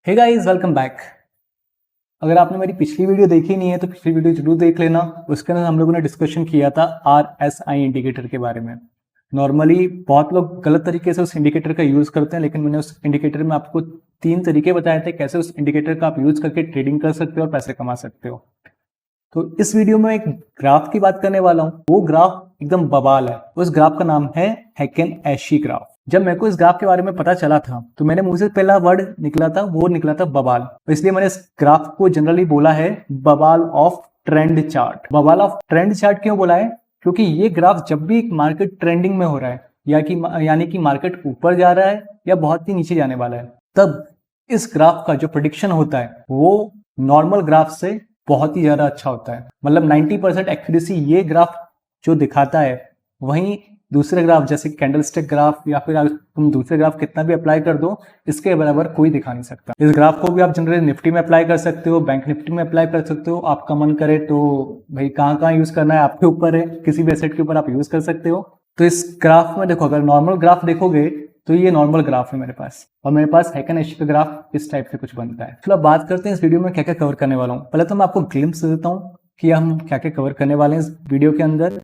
Hey guys, welcome back. अगर आपने मेरी पिछली वीडियो देखी नहीं है तो पिछली वीडियो जरूर देख लेना। उसके अंदर हम लोगों ने डिस्कशन किया था RSI इंडिकेटर के बारे में। नॉर्मली बहुत लोग गलत तरीके से उस इंडिकेटर का यूज़ करते हैं, लेकिन मैंने उस इंडिकेटर में आपको 3 तरीके बताए थे कैसे उस इंडिकेटर का आप यूज़ करके ट्रेडिंग कर सकते हो और पैसे कमा सकते हो। तो इस वीडियो में एक ग्राफ की बात करने वाला हूँ। वो ग्राफ एकदम बवाल है। उस ग्राफ का नाम है हैकेन-एशी ग्राफ। जब मेरे को इस ग्राफ के बारे में पता चला था तो मैंने मुंह से पहला वर्ड निकला था बवाल। तो इसलिए मैंने इस ग्राफ को जनरली बोला है बवाल ऑफ ट्रेंड चार्ट। बवाल ऑफ ट्रेंड चार्ट क्यों बोला है? क्योंकि ये ग्राफ जब भी एक मार्केट ट्रेंडिंग में हो रहा है यानी कि मार्केट ऊपर जा रहा है या बहुत ही नीचे जाने वाला है, तब इस ग्राफ का जो प्रेडिक्शन होता है वो नॉर्मल ग्राफ से बहुत ही ज्यादा अच्छा होता है। मतलब 90% एक्यूरेसी ये ग्राफ जो दिखाता है, वहीं दूसरे ग्राफ जैसे कैंडलस्टिक ग्राफ या फिर तुम दूसरे ग्राफ कितना भी अप्लाई कर दो, इसके बराबर कोई दिखा नहीं सकता। इस ग्राफ को भी आप जनरली निफ्टी में अप्लाई कर सकते हो, बैंक निफ्टी में अप्लाई कर सकते हो। आपका मन करे तो भाई कहाँ यूज करना है आपके ऊपर है, किसी भी एसेट के ऊपर आप यूज कर सकते हो। तो इस ग्राफ में देखो, अगर नॉर्मल ग्राफ देखोगे तो ये नॉर्मल ग्राफ है मेरे पास, और मेरे पास हैकेन-एशी का ग्राफ इस टाइप से कुछ बनता है। चलो अब बात करते हैं इस वीडियो में क्या क्या कवर करने वाला हूँ। पहले तो मैं आपको ग्लिम्स देता हूँ कि हम क्या क्या कवर करने वाले हैं इस वीडियो के अंदर।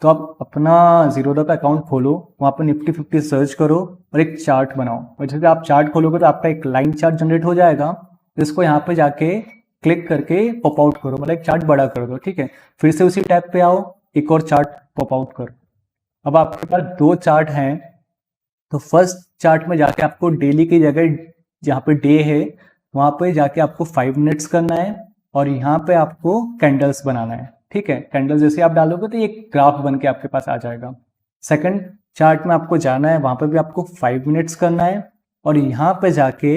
तो आप अपना जीरोधा का अकाउंट खोलो, वहाँ पर निफ्टी 50 सर्च करो और एक चार्ट बनाओ। और जैसे आप चार्ट खोलोगे तो आपका एक लाइन चार्ट जनरेट हो जाएगा। इसको यहाँ पे जाके क्लिक करके पॉप आउट करो, मतलब एक चार्ट बड़ा कर दो। ठीक है, फिर से उसी टैब पे आओ, एक और चार्ट पॉप आउट करो। अब आपके पास 2 चार्ट हैं। तो फर्स्ट चार्ट में जाके आपको डेली की जगह जहाँ पे डे है वहाँ पे जाके आपको 5 मिनट्स करना है और यहाँ पे आपको कैंडल्स बनाना है। ठीक है, कैंडल्स जैसे आप डालोगे तो ये ग्राफ बन के आपके पास आ जाएगा। सेकंड चार्ट में आपको जाना है, वहाँ पे भी आपको 5 मिनट्स करना है और यहाँ पे जाके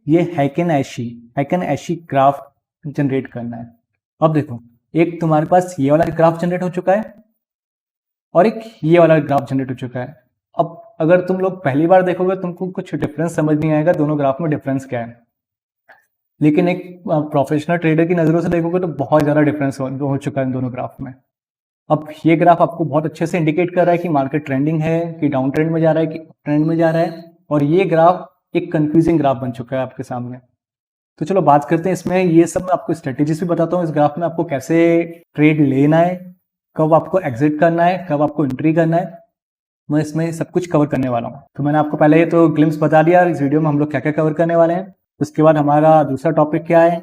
ये हैकेन-एशी ग्राफ जनरेट करना है। अब देखो, एक तुम्हारे पास ये वाला ग्राफ जनरेट हो चुका है और एक ये वाला ग्राफ जनरेट हो चुका है। अब अगर तुम लोग पहली बार देखोगे तुमको कुछ डिफरेंस समझ नहीं आएगा दोनों ग्राफ में डिफरेंस क्या है, लेकिन एक प्रोफेशनल ट्रेडर की नज़रों से देखोगे तो बहुत ज़्यादा डिफरेंस हो चुका है दोनों ग्राफ में। अब ये ग्राफ आपको बहुत अच्छे से इंडिकेट कर रहा है कि मार्केट ट्रेंडिंग है, कि डाउन ट्रेंड में जा रहा है, कि ट्रेंड में जा रहा है। और ये ग्राफ एक कंफ्यूजिंग ग्राफ बन चुका है आपके सामने। तो चलो बात करते हैं इसमें। ये सब मैं आपको स्ट्रेटेजीज भी बताता हूँ इस ग्राफ में, आपको कैसे ट्रेड लेना है, कब आपको एग्जिट करना है, कब आपको एंट्री करना है। मैं इसमें सब कुछ कवर करने वाला हूँ। तो मैंने आपको पहले तो ग्लिम्स बता दिया इस वीडियो में हम लोग क्या क्या कवर करने वाले हैं। उसके बाद हमारा दूसरा टॉपिक क्या है,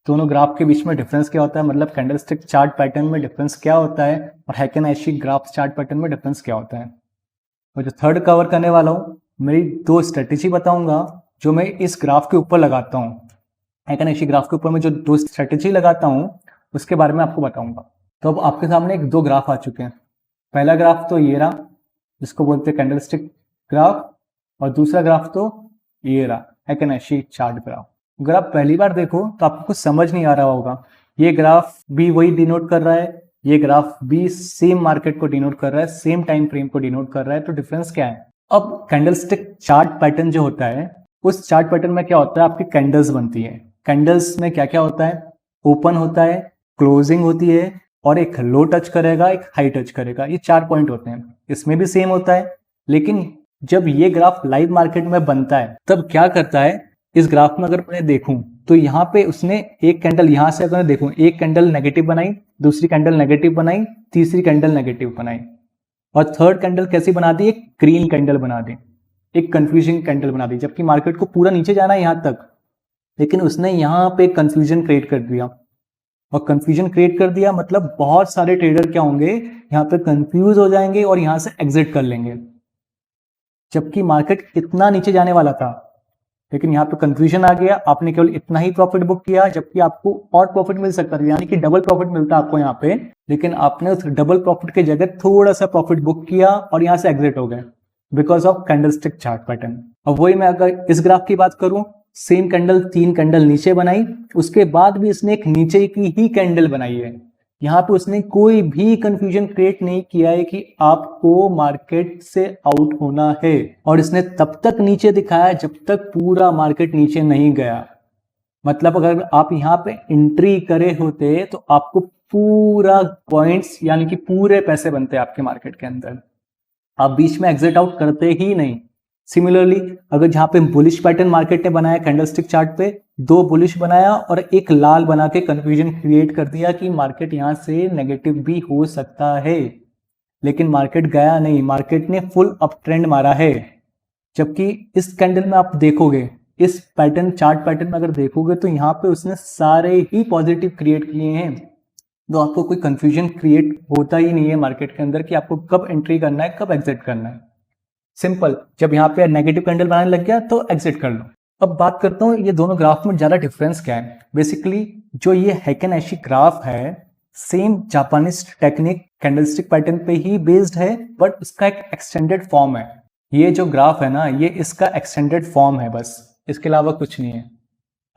दोनों ग्राफ के बीच में डिफरेंस क्या होता है, मतलब कैंडलस्टिक चार्ट पैटर्न में डिफरेंस क्या होता है और हैकेन-एशी ग्राफ चार्ट पैटर्न में डिफरेंस क्या होता है। और जो थर्ड कवर करने वाला हूँ, मेरी 2 स्ट्रेटेजी बताऊंगा जो मैं इस ग्राफ के ऊपर लगाता हूँ। हैकेन-एशी ग्राफ के ऊपर मैं जो 2 स्ट्रेटेजी लगाता हूँ उसके बारे में आपको बताऊंगा। तो अब आपके सामने 2 ग्राफ आ चुके हैं। पहला ग्राफ तो ये रहा, जिसको बोलते हैं कैंडलस्टिक ग्राफ, और दूसरा ग्राफ तो ये रहा, हैकेन-एशी चार्ट ग्राफ। अगर आप पहली बार देखो तो आपको कुछ समझ नहीं आ रहा होगा। ये ग्राफ भी वही डिनोट कर रहा है, ये ग्राफ भी सेम मार्केट को डिनोट कर रहा है, सेम टाइम फ्रेम को डिनोट कर रहा है। तो डिफरेंस क्या है? अब कैंडलस्टिक चार्ट पैटर्न जो होता है, उस चार्ट पैटर्न में क्या होता है, आपकी कैंडल्स बनती है। कैंडल्स में क्या क्या होता है, ओपन होता है, क्लोजिंग होती है और एक लो टच करेगा, एक हाई टच करेगा। ये 4 पॉइंट होते हैं। इसमें भी सेम होता है, लेकिन जब ये ग्राफ लाइव मार्केट में बनता है तब क्या करता है, इस ग्राफ में अगर मैं देखूं तो यहाँ पे उसने एक कैंडल, यहाँ से अगर देखूं, एक कैंडल नेगेटिव बनाई, दूसरी कैंडल नेगेटिव बनाई, तीसरी कैंडल नेगेटिव बनाई और थर्ड कैंडल कैसी बना दी, एक ग्रीन कैंडल बना दी, एक कंफ्यूजन कैंडल बना दी। जबकि मार्केट को पूरा नीचे जाना है यहाँ तक, लेकिन उसने यहाँ पे कंफ्यूजन क्रिएट कर दिया। और कंफ्यूजन क्रिएट कर दिया मतलब बहुत सारे ट्रेडर क्या होंगे, यहाँ पे कंफ्यूज हो जाएंगे और यहाँ से एग्जिट कर लेंगे। जबकि मार्केट इतना नीचे जाने वाला था, लेकिन यहाँ पे कंफ्यूजन आ गया, आपने केवल इतना ही प्रॉफिट बुक किया, जबकि आपको और प्रॉफिट मिल सकता था, यानी कि डबल प्रॉफिट मिलता आपको यहाँ पे। लेकिन आपने उस डबल प्रॉफिट की जगह थोड़ा सा प्रॉफिट बुक किया और यहाँ से एग्जिट हो गए because of candlestick chart pattern. अब वही मैं अगर इस ग्राफ की बात करूं, सेम कैंडल 3 कैंडल नीचे बनाई, उसके बाद भी इसने एक नीचे की ही कैंडल बनाई है। यहाँ पे उसने कोई भी कंफ्यूजन क्रिएट नहीं किया है कि आपको मार्केट से आउट होना है, और इसने तब तक नीचे दिखाया जब तक पूरा मार्केट नीचे नहीं गया। मतलब अगर आप यहाँ पे एंट्री करे होते तो आपको पूरा पॉइंट्स यानी कि पूरे पैसे बनते आपके मार्केट के अंदर। आप बीच में एग्जिट आउट करते ही नहीं, सिमिलरली अगर जहां पे बुलिश पैटर्न मार्केट ने बनाया कैंडलस्टिक चार्ट पे, 2 बुलिश बनाया और एक लाल बना के कंफ्यूजन क्रिएट कर दिया कि मार्केट यहां से नेगेटिव भी हो सकता है, लेकिन मार्केट गया नहीं, मार्केट ने फुल अप ट्रेंड मारा है। जबकि इस कैंडल में आप देखोगे, इस पैटर्न चार्ट पैटर्न में अगर देखोगे तो यहाँ पे उसने सारे ही पॉजिटिव क्रिएट किए हैं, तो आपको कोई कंफ्यूजन क्रिएट होता ही नहीं है मार्केट के अंदर कि आपको कब एंट्री करना है, कब एग्जिट करना है। सिंपल, जब यहाँ पे नेगेटिव कैंडल बनाने लग गया तो एग्जिट कर लो। अब बात करता हूँ ये दोनों ग्राफ में ज्यादा डिफरेंस क्या है। बेसिकली जो ये हैकेन एशी ग्राफ है, same Japanese technique candlestick pattern पे ही बेस्ड है, बट उसका एक एक्सटेंडेड फॉर्म है। ये जो ग्राफ है ना, ये इसका एक्सटेंडेड फॉर्म है, बस इसके अलावा कुछ नहीं है।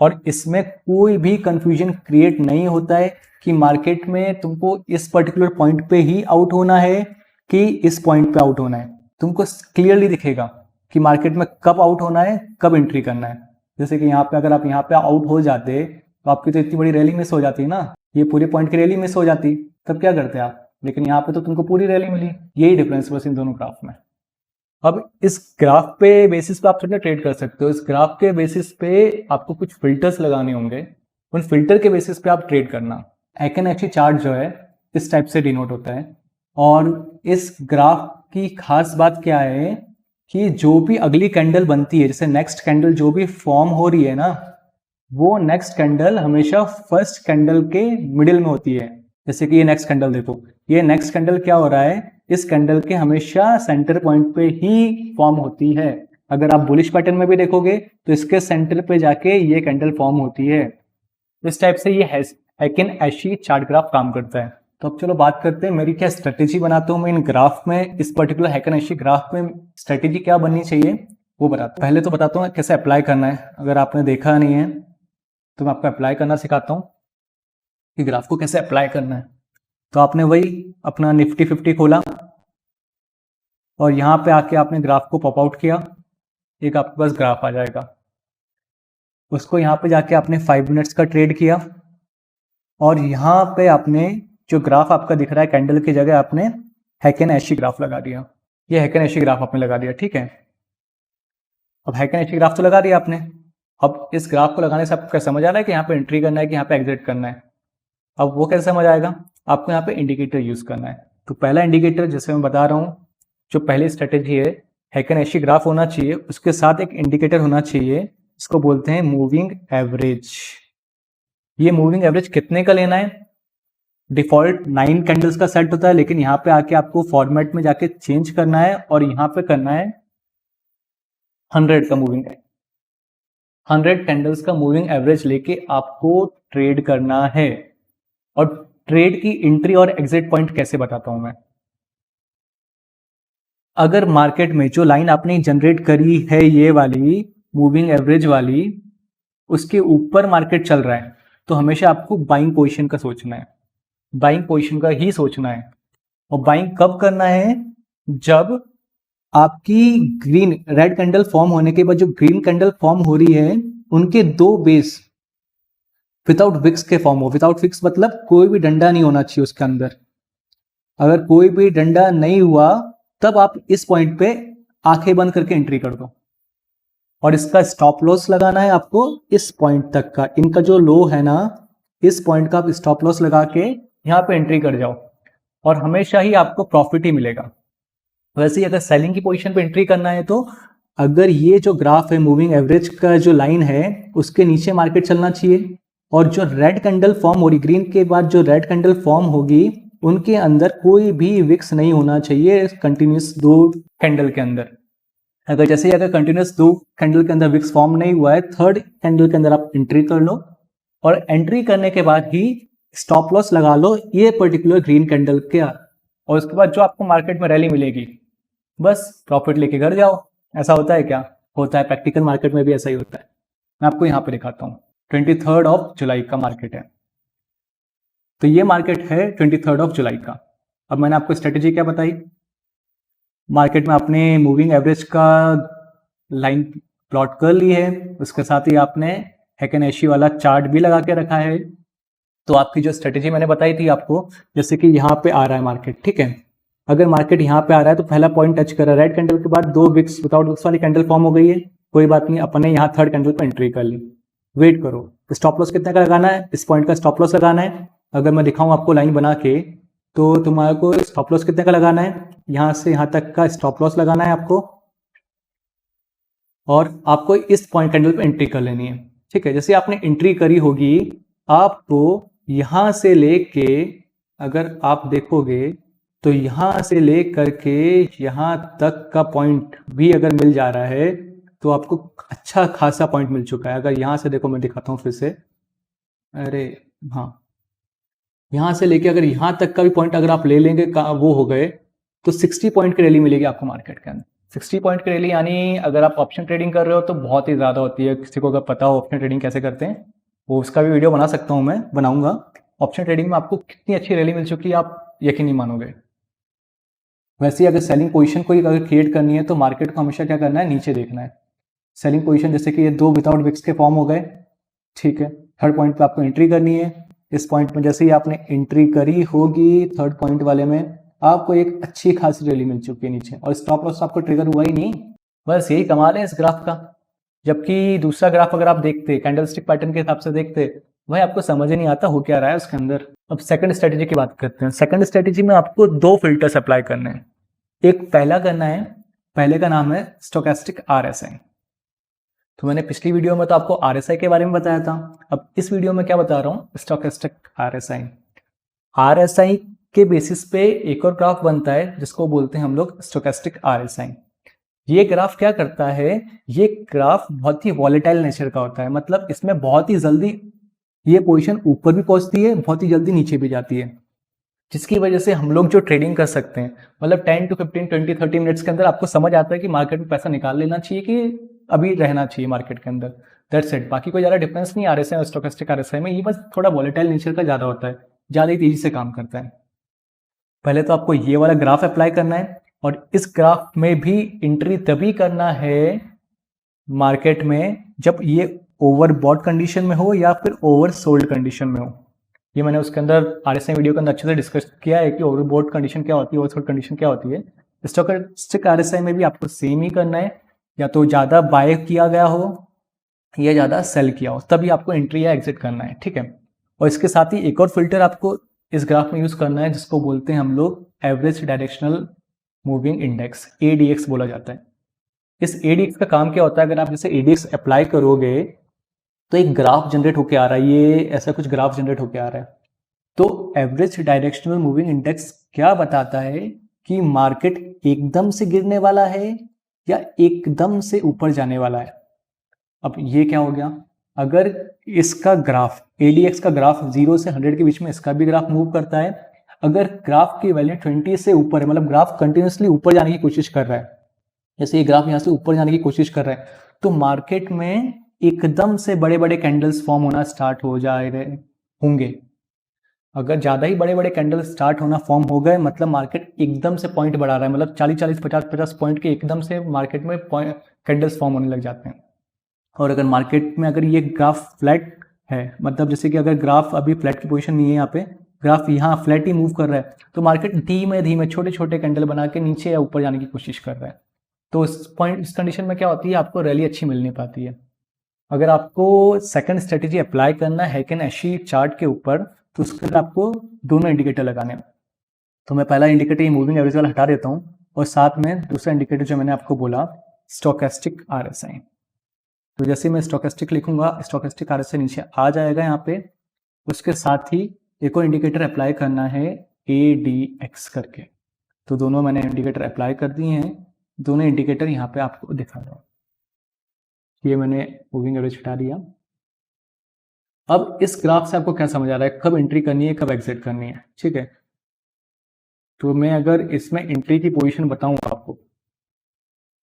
और इसमें कोई भी कंफ्यूजन क्रिएट नहीं होता है कि मार्केट में तुमको इस पर्टिकुलर पॉइंट पे ही आउट होना है कि इस पॉइंट पे आउट होना है। तुमको क्लियरली दिखेगा कि मार्केट में कब आउट होना है, कब एंट्री करना है। जैसे कि यहाँ पे अगर आप यहाँ पे आउट हो जाते तो आपकी तो इतनी बड़ी रैली मिस हो जाती है ना, ये पूरे पॉइंट की रैली मिस हो जाती, तब क्या करते आप। लेकिन यहाँ पे तो तुमको पूरी रैली मिली। यही डिफरेंस बस इन दोनों ग्राफ में। अब इस ग्राफ पे बेसिस पे आप थोड़ा ट्रेड कर सकते हो। इस ग्राफ के बेसिस पे आपको कुछ फिल्टर्स लगाने होंगे, उन फिल्टर के बेसिस पे आप ट्रेड करना। हैकेन एशी चार्ट जो है इस टाइप से डिनोट होता है। और इस ग्राफ की खास बात क्या है कि जो भी अगली कैंडल बनती है, जैसे नेक्स्ट कैंडल जो भी फॉर्म हो रही है ना, वो नेक्स्ट कैंडल हमेशा फर्स्ट कैंडल के मिडिल में होती है। जैसे कि ये नेक्स्ट कैंडल देखो, ये नेक्स्ट कैंडल क्या हो रहा है, इस कैंडल के हमेशा सेंटर पॉइंट पे ही फॉर्म होती है। अगर आप बुलिश पैटर्न में भी देखोगे तो इसके सेंटर पे जाके ये कैंडल फॉर्म होती है। इस टाइप से ये हैकेन एशी चार्ट ग्राफ काम करता है। तो अब चलो बात करते हैं मेरी क्या स्ट्रेटेजी बनाता हूँ मैं इन ग्राफ में। इस पर्टिकुलर हैकेन एशी ग्राफ में स्ट्रेटेजी क्या बननी चाहिए वो बताता हूँ। पहले तो बताता हूँ कैसे अप्लाई करना है। अगर आपने देखा नहीं है तो मैं आपको अप्लाई करना सिखाता हूँ कि ग्राफ को कैसे अप्लाई करना है। तो आपने वही अपना निफ्टी 50 खोला और यहाँ पे आके आपने ग्राफ को पॉप आउट किया, एक आपके पास ग्राफ आ जाएगा। उसको यहाँ पे जाके आपने 5 मिनट्स का ट्रेड किया और यहाँ पे आपने जो ग्राफ आपका दिख रहा है कैंडल की जगह आपने हैकेन एशी ग्राफ लगा दिया। ये हैकेन एशी ग्राफ आपने लगा दिया, ठीक है। अब हैकेन एशी ग्राफ तो लगा दिया आपने। अब इस ग्राफ को लगाने से आपको क्या समझ आ रहा है कि यहाँ पे एंट्री करना है कि यहाँ पे एग्जिट करना है। अब वो कैसे समझ आएगा, आपको यहाँ पे इंडिकेटर यूज करना है। तो पहला इंडिकेटर जैसे मैं बता रहा हूँ, जो पहली स्ट्रेटेजी है, हैकेन एशी ग्राफ होना चाहिए, उसके साथ एक इंडिकेटर होना चाहिए, इसको बोलते हैं मूविंग एवरेज। ये मूविंग एवरेज कितने का लेना है, डिफॉल्ट 9 कैंडल्स का सेट होता है, लेकिन यहाँ पे आके आपको फॉर्मेट में जाके चेंज करना है और यहाँ पे करना है 100 का मूविंग है। 100 कैंडल्स का मूविंग एवरेज लेके आपको ट्रेड करना है। और ट्रेड की एंट्री और एग्जिट पॉइंट कैसे बताता हूं मैं। अगर मार्केट में जो लाइन आपने जनरेट करी है, ये वाली मूविंग एवरेज वाली, उसके ऊपर मार्केट चल रहा है तो हमेशा आपको बाइंग पोजीशन का सोचना है, बाइंग पोजीशन का ही सोचना है। और बाइंग कब करना है, जब आपकी ग्रीन रेड कैंडल फॉर्म होने के बाद जो ग्रीन कैंडल फॉर्म हो रही है उनके 2 बेस विदाउट विक्स के फॉर्म हो। विदाउट विक्स मतलब कोई भी डंडा नहीं होना चाहिए उसके अंदर। अगर कोई भी डंडा नहीं हुआ तब आप इस पॉइंट पे आंखें बंद करके एंट्री कर दो। और इसका स्टॉप लॉस लगाना है आपको इस पॉइंट तक का। इनका जो लो है ना, इस पॉइंट का आप स्टॉप लॉस लगा के यहाँ पे एंट्री कर जाओ और हमेशा ही आपको प्रॉफिट ही मिलेगा। वैसे ही अगर सेलिंग की पोजीशन पे एंट्री करना है तो अगर ये जो ग्राफ है मूविंग एवरेज का जो लाइन है उसके नीचे मार्केट चलना चाहिए और जो रेड कैंडल फॉर्म हो रही, ग्रीन के बाद जो रेड कैंडल फॉर्म होगी उनके अंदर कोई भी विक्स नहीं होना चाहिए कंटिन्यूस 2 कैंडल के अंदर। अगर जैसे ही अगर कंटिन्यूस 2 कैंडल के अंदर विक्स फॉर्म नहीं हुआ है, 3rd कैंडल के अंदर आप एंट्री कर लो और एंट्री करने के बाद ही स्टॉप लॉस लगा लो ये पर्टिकुलर ग्रीन कैंडल के। और उसके बाद जो आपको मार्केट में रैली मिलेगी बस प्रॉफिट लेके घर जाओ। ऐसा होता है क्या, होता है, प्रैक्टिकल मार्केट में भी ऐसा ही होता है। मैं आपको यहाँ पे दिखाता हूँ। 23 जुलाई का मार्केट है, तो ये मार्केट है 23 जुलाई का। अब मैंने आपको स्ट्रेटेजी क्या बताई, मार्केट में आपने मूविंग एवरेज का लाइन प्लॉट कर ली है, उसके साथ ही आपने हैकेन एशी वाला चार्ट भी लगा के रखा है। तो आपकी जो स्ट्रेटेजी मैंने बताई थी आपको, जैसे कि यहाँ पे आ रहा है मार्केट, ठीक है, अगर मार्केट यहाँ पे आ रहा है तो पहला पॉइंट टच कर रहा है, रेड कैंडल के बाद 2 विक्स विदाउट विक्स वाली कैंडल फॉर्म हो गई है, कोई बात नहीं, अपन ने यहाँ थर्ड कैंडल पे एंट्री कर ली। वेट करो, स्टॉप लॉस कितने का लगाना है, इस पॉइंट का स्टॉप लॉस लगाना है। अगर मैं दिखाऊं आपको लाइन बना के, तो तुम्हारे को स्टॉप लॉस कितने का लगाना है, यहाँ से यहाँ तक का स्टॉप लॉस लगाना है आपको, और आपको इस पॉइंट कैंडल पे एंट्री कर लेनी है। ठीक है, जैसे आपने एंट्री करी होगी, आपको यहाँ से लेके अगर आप देखोगे तो यहाँ से ले करके यहाँ तक का पॉइंट भी अगर मिल जा रहा है तो आपको अच्छा खासा पॉइंट मिल चुका है। अगर यहाँ से देखो, मैं दिखाता हूँ फिर से, अरे हाँ, यहाँ से लेके अगर यहाँ तक का भी पॉइंट अगर आप ले लेंगे वो हो गए, तो 60 पॉइंट की रैली मिलेगी आपको मार्केट के अंदर। 60 पॉइंट की रैली यानी अगर आप ऑप्शन ट्रेडिंग कर रहे हो तो बहुत ही ज़्यादा होती है। किसी को अगर पता हो ऑप्शन ट्रेडिंग कैसे करते हैं, वो उसका भी वीडियो बना सकता हूँ, मैं बनाऊंगा। ऑप्शन ट्रेडिंग में आपको कितनी अच्छी रैली मिल चुकी है, आप यकीन नहीं मानोगे। वैसे ही अगर सेलिंग पोजीशन कोई अगर क्रिएट करनी है तो मार्केट को हमेशा क्या करना है, नीचे देखना है। सेलिंग पोजीशन जैसे कि ये 2 विदाउट विक्स के फॉर्म हो गए, ठीक है, थर्ड पॉइंट पे आपको एंट्री करनी है। इस पॉइंट में जैसे ही आपने एंट्री करी होगी थर्ड पॉइंट वाले में, आपको एक अच्छी खासी रैली मिल चुकी है नीचे, और स्टॉप लॉस आपको ट्रिगर हुआ ही नहीं। बस यही कमाल है इस ग्राफ का। जबकि दूसरा ग्राफ अगर आप देखते, कैंडलस्टिक पैटर्न के हिसाब से देखते, भाई आपको समझ ही नहीं आता हो क्या रहा है उसके अंदर। अब सेकंड स्ट्रेटेजी की बात करते हैं। सेकंड स्ट्रेटेजी में आपको 2 फिल्टर्स अप्लाई करने हैं। एक पहला करना है, पहले का नाम है स्टोकेस्टिक RSI। तो मैंने पिछली वीडियो में तो आपको RSI के बारे में बताया था, अब इस वीडियो में क्या बता रहा हूँ, स्टोकेस्टिक RSI। RSI के बेसिस पे एक और ग्राफ बनता है जिसको बोलते हैं हम लोग स्टोकेस्टिक RSI। ये ग्राफ क्या करता है, ये ग्राफ बहुत ही वॉलेटाइल नेचर का होता है, मतलब इसमें बहुत ही जल्दी ये पोजीशन ऊपर भी पहुंचती है, बहुत ही जल्दी नीचे भी जाती है, जिसकी वजह से हम लोग जो ट्रेडिंग कर सकते हैं, मतलब 10 to 15, 20, 30 मिनट्स के अंदर आपको समझ आता है कि मार्केट में पैसा निकाल लेना चाहिए कि अभी रहना चाहिए मार्केट के अंदर। दैट्स इट, बाकी कोई ज़्यादा डिफरेंस नहीं RSI और स्टोकेस्टिक RSI में। ये बस थोड़ा वॉलेटाइल नेचर का ज़्यादा होता है, ज़्यादा ही तेजी से काम करता है। पहले तो आपको ये वाला ग्राफ अप्लाई करना है, और इस ग्राफ में भी एंट्री तभी करना है मार्केट में जब ये ओवरबॉट कंडीशन में हो या फिर ओवर सोल्ड कंडीशन में हो। ये मैंने उसके अंदर RSI वीडियो के अंदर अच्छे से डिस्कस किया है कि ओवरबॉट कंडीशन क्या होती है, ओवरसोल्ड कंडीशन क्या होती है। स्टोकेस्टिक RSI में भी आपको सेम ही करना है, या तो ज़्यादा बाय किया गया हो या ज़्यादा सेल किया हो, तभी आपको एंट्री या एग्जिट करना है, ठीक है। और इसके साथ ही एक और फिल्टर आपको इस ग्राफ में यूज़ करना है जिसको बोलते हैं हम लोग average directional moving index, ADX बोला जाता है। इस ADX का काम क्या होता है, अगर आप जैसे ADX अप्लाई करोगे तो एक ग्राफ जनरेट होके आ रहा है, ये ऐसा कुछ ग्राफ जनरेट होके आ रहा है। तो एवरेज डायरेक्शनल मूविंग इंडेक्स क्या बताता है कि मार्केट एकदम से गिरने वाला है या एकदम से ऊपर जाने वाला है। अब ये क्या हो गया, अगर इसका ग्राफ ADX का ग्राफ 0 से 100 के बीच में इसका भी ग्राफ मूव करता है, अगर ग्राफ की वैल्यू 20 से ऊपर है, मतलब ग्राफ कंटिन्यूसली ऊपर जाने की कोशिश कर रहा है, जैसे ये ग्राफ यहाँ से ऊपर जाने की कोशिश कर रहा है, तो मार्केट में एकदम से बड़े बड़े कैंडल्स फॉर्म होना स्टार्ट हो जा रहे होंगे। अगर ज़्यादा ही बड़े बड़े कैंडल स्टार्ट होना फॉर्म हो गए, मतलब मार्केट एकदम से पॉइंट बढ़ा रहा है, मतलब 40-40, 50-50 पॉइंट के एकदम से मार्केट में कैंडल्स फॉर्म होने लग जाते हैं। और अगर मार्केट में अगर ये ग्राफ फ्लैट है, मतलब जैसे कि अगर ग्राफ अभी फ्लैट की पोजीशन नहीं है, यहाँ पे ग्राफ यहाँ फ्लैट ही मूव कर रहा है, तो मार्केट धीमे धीमे छोटे छोटे कैंडल बना के नीचे या ऊपर जाने की कोशिश कर रहा है। तो इस कंडीशन में क्या होती है, आपको रैली अच्छी मिल नहीं पाती है। अगर आपको सेकंड स्ट्रेटेजी अप्लाई करना है हैक एंड एशी चार्ट के ऊपर, तो उसके लिए आपको दोनों इंडिकेटर लगाने हैं। तो मैं पहला इंडिकेटर ये मूविंग एवरेज वाला हटा देता हूँ, और साथ में दूसरा इंडिकेटर जो मैंने आपको बोला स्टोकेस्टिक RSI। तो जैसे मैं स्टोकेस्टिक लिखूंगा, स्टोकेस्टिक RSI नीचे आ जाएगा यहाँ पे। उसके साथ ही एक और इंडिकेटर अप्लाई करना है ADX करके। तो दोनों मैंने इंडिकेटर अप्लाई कर दिए हैं, दोनों इंडिकेटर यहाँ पे आपको दिखा रहा हूँ। ये मैंने मूविंग एवरेज हटा दिया। अब इस ग्राफ से आपको क्या समझ आ रहा है, कब एंट्री करनी है, कब एग्जिट करनी है, ठीक है। तो मैं अगर इसमें एंट्री की पोजीशन बताऊं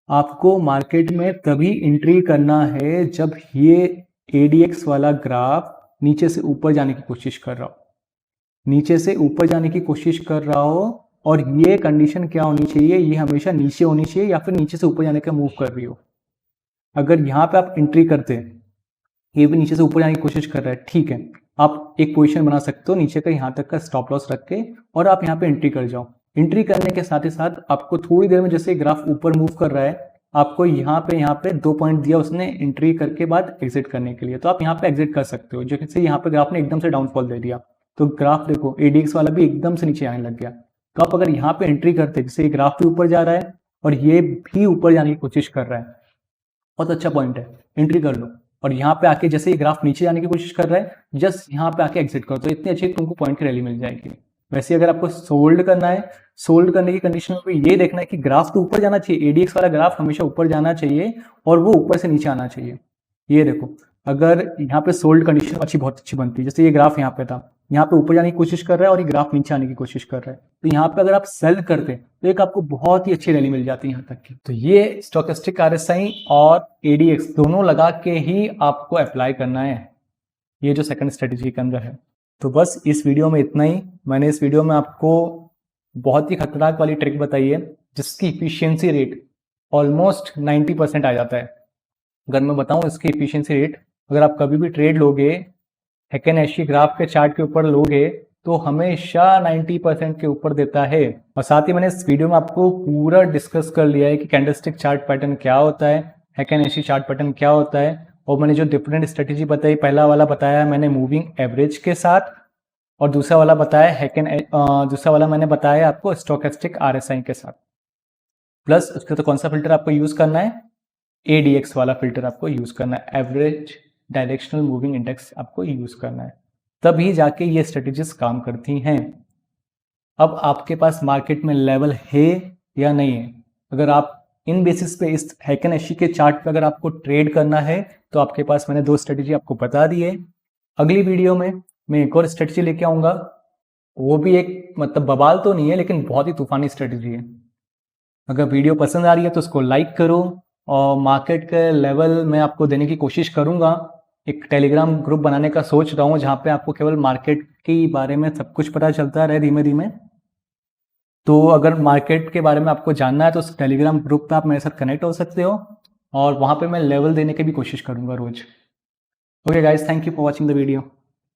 आपको मार्केट में तभी एंट्री करना है जब ये ADX वाला ग्राफ नीचे से ऊपर जाने की कोशिश कर रहा हो, नीचे से ऊपर जाने की कोशिश कर रहा हो। और ये कंडीशन क्या होनी चाहिए, ये हमेशा नीचे होनी चाहिए या फिर नीचे से ऊपर जाने का मूव कर रही हो। अगर यहाँ पे आप एंट्री करते हैं, ये भी नीचे से ऊपर जाने की कोशिश कर रहा है, ठीक है, आप एक पोजीशन बना सकते हो नीचे का यहाँ तक का स्टॉप लॉस रख के, और आप यहाँ पे एंट्री कर जाओ। एंट्री करने के साथ ही साथ आपको थोड़ी देर में जैसे ग्राफ ऊपर मूव कर रहा है, आपको यहाँ पे 2 पॉइंट दिया उसने एंट्री करके बाद एग्जिट करने के लिए, तो आप यहाँ पे एग्जिट कर सकते हो। जैसे यहाँ पे ग्राफ ने एकदम से डाउनफॉल दे दिया, तो ग्राफ देखो ADX वाला भी एकदम से नीचे आने लग गया। तो आप अगर यहाँ पे एंट्री करते, जैसे ये ग्राफ भी ऊपर जा रहा है और ये भी ऊपर जाने की कोशिश कर रहा है, बहुत अच्छा पॉइंट है, एंट्री कर लो। और यहाँ पे आके जैसे ये ग्राफ नीचे जाने की कोशिश कर रहा है, जस्ट यहाँ पे आके एग्जिट करो, तो इतनी अच्छी तुमको पॉइंट की रैली मिल जाएगी। वैसे अगर आपको सोल्ड करना है, सोल्ड करने की कंडीशन में ये देखना है कि ग्राफ तो ऊपर जाना चाहिए, ADX वाला ग्राफ हमेशा ऊपर जाना चाहिए और वो ऊपर से नीचे आना चाहिए। ये देखो, अगर यहाँ पे सोल्ड कंडीशन बहुत अच्छी बनती है, जैसे ये ग्राफ यहाँ पे था, यहाँ पे ऊपर जाने की कोशिश कर रहा है और ये ग्राफ नीचे आने की कोशिश कर रहा है, तो यहाँ पे अगर आप सेल करते तो एक आपको बहुत ही अच्छी रैली मिल जाती है यहाँ तक की। तो ये स्टोकेस्टिक RSI और ADX दोनों लगा के ही आपको अप्लाई करना है, ये जो सेकंड स्ट्रेटेजी के अंदर है। तो बस इस वीडियो में इतना ही। मैंने इस वीडियो में आपको बहुत ही खतरनाक वाली ट्रिक बताई है जिसकी इफिशियंसी रेट ऑलमोस्ट 90% आ जाता है। अगर मैं बताऊं इसकी इफिशियंसी रेट, अगर आप कभी भी ट्रेड लोगे हेकेन-एशी ग्राफ के चार्ट के ऊपर लोगे तो हमेशा 90% के ऊपर देता है। और साथ ही मैंने इस वीडियो में आपको पूरा डिस्कस कर लिया है कि कैंडलस्टिक चार्ट पैटर्न क्या होता है, हेकेन-एशी चार्ट पैटर्न क्या होता है, और मैंने जो डिफरेंट स्ट्रेटेजी बताई, पहला वाला बताया मैंने मूविंग एवरेज के साथ, और दूसरा वाला मैंने बताया आपको स्टोकेस्टिक RSI के साथ। प्लस उसके तो कौन सा फिल्टर आपको यूज करना है, ADX वाला फिल्टर आपको यूज करना है, एवरेज डायरेक्शनल मूविंग इंडेक्स आपको यूज करना है, तभी जाके ये स्ट्रेटेजीज काम करती हैं। अब आपके पास मार्केट में लेवल है या नहीं है, अगर आप इन बेसिस पे इस हेकेन-एशी के चार्ट पे अगर आपको ट्रेड करना है तो आपके पास मैंने 2 स्ट्रेटेजी आपको बता दी है। अगली वीडियो में मैं एक और स्ट्रेटेजी लेके आऊँगा, वो भी एक मतलब बवाल तो नहीं है लेकिन बहुत ही तूफानी स्ट्रेटेजी है। अगर वीडियो पसंद आ रही है तो उसको लाइक करो, और मार्केट के लेवल मैं आपको देने की कोशिश करूँगा। एक टेलीग्राम ग्रुप बनाने का सोच रहा हूँ जहाँ पे आपको केवल मार्केट के बारे में सब कुछ पता चलता रहे धीमे धीमे। तो अगर मार्केट के बारे में आपको जानना है तो उस टेलीग्राम ग्रुप पे आप मेरे साथ कनेक्ट हो सकते हो, और वहाँ पे मैं लेवल देने की भी कोशिश करूँगा रोज। Okay guys, thank you for watching the video.